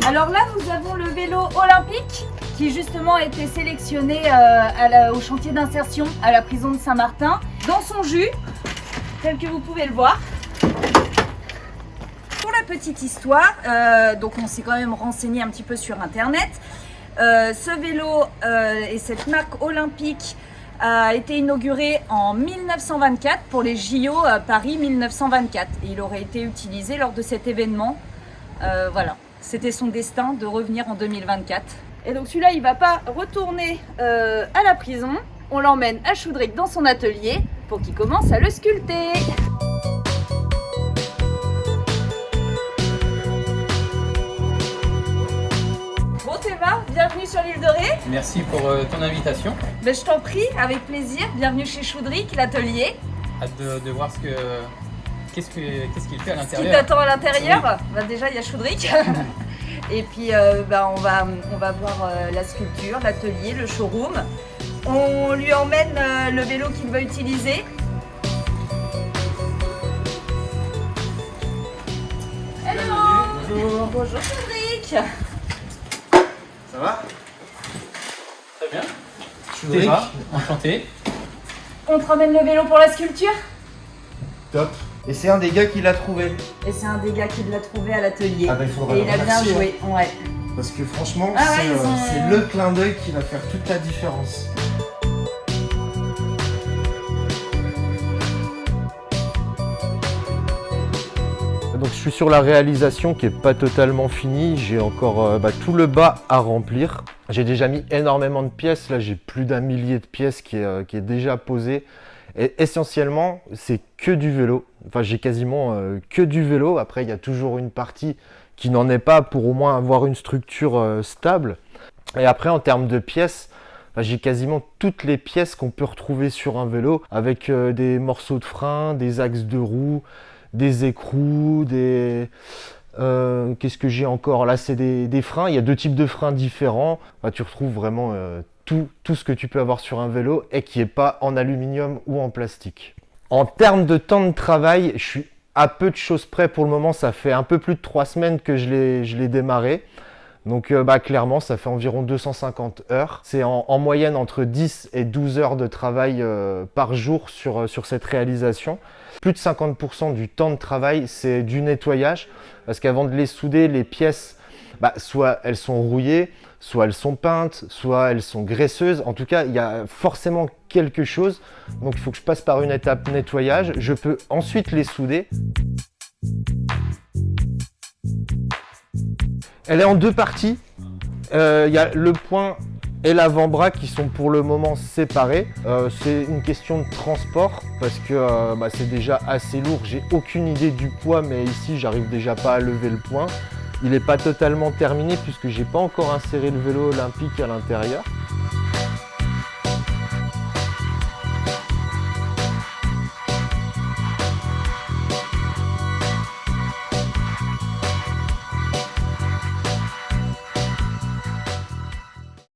Alors là, nous avons le vélo olympique qui justement a été sélectionné au chantier d'insertion à la prison de Saint-Martin dans son jus, tel que vous pouvez le voir. Pour la petite histoire, donc on s'est quand même renseigné un petit peu sur internet. Ce vélo et cette marque olympique a été inauguré en 1924 pour les JO Paris 1924 et il aurait été utilisé lors de cet événement. Voilà. C'était son destin de revenir en 2024. Et donc celui-là, il ne va pas retourner à la prison. On l'emmène à Choudric dans son atelier pour qu'il commence à le sculpter. Bon Théma, bienvenue sur l'île de Ré. Merci pour ton invitation. Ben, je t'en prie, avec plaisir. Bienvenue chez Choudric, l'atelier. Hâte de voir qu'est-ce qu'il fait à l'intérieur. Ce qui t'attend à l'intérieur, oui. Bah, déjà il y a Choudric. Et puis on va voir la sculpture, l'atelier, le showroom. On lui emmène le vélo qu'il va utiliser. Hello. Bonjour. Bonjour Choudric. Ça va? Très bien. Choudric. Théma, enchanté. On te ramène le vélo pour la sculpture. Top. Et c'est un des gars qui l'a trouvé. Et c'est un des gars qui l'a trouvé à l'atelier. Ah bah, il faudra et le il a bien remercier, joué. Ouais. Parce que franchement, Ah ouais, c'est le clin d'œil qui va faire toute la différence. Donc je suis sur la réalisation qui n'est pas totalement finie, j'ai encore tout le bas à remplir. J'ai déjà mis énormément de pièces, là j'ai plus d'1 millier de pièces qui est déjà posé. Et essentiellement, c'est que du vélo. Enfin, j'ai quasiment que du vélo. Après, il y a toujours une partie qui n'en est pas pour au moins avoir une structure stable. Et après, en termes de pièces, j'ai quasiment toutes les pièces qu'on peut retrouver sur un vélo avec des morceaux de frein, des axes de roue, des écrous, qu'est-ce que j'ai encore? Là, c'est des freins. Il y a 2 types de freins différents. Tu retrouves vraiment tout ce que tu peux avoir sur un vélo et qui n'est pas en aluminium ou en plastique. En termes de temps de travail, je suis à peu de choses près pour le moment. Ça fait un peu plus de 3 semaines que je l'ai démarré. Donc clairement, ça fait environ 250 heures. C'est en moyenne entre 10 et 12 heures de travail par jour sur cette réalisation. Plus de 50% du temps de travail, c'est du nettoyage. Parce qu'avant de les souder, les pièces, soit elles sont rouillées, soit elles sont peintes, soit elles sont graisseuses. En tout cas, il y a forcément quelque chose. Donc il faut que je passe par une étape nettoyage. Je peux ensuite les souder. Elle est en 2 parties. Il y a le point et l'avant-bras qui sont pour le moment séparés. C'est une question de transport parce que c'est déjà assez lourd. J'ai aucune idée du poids, mais ici j'arrive déjà pas à lever le point. Il n'est pas totalement terminé puisque j'ai pas encore inséré le vélo olympique à l'intérieur.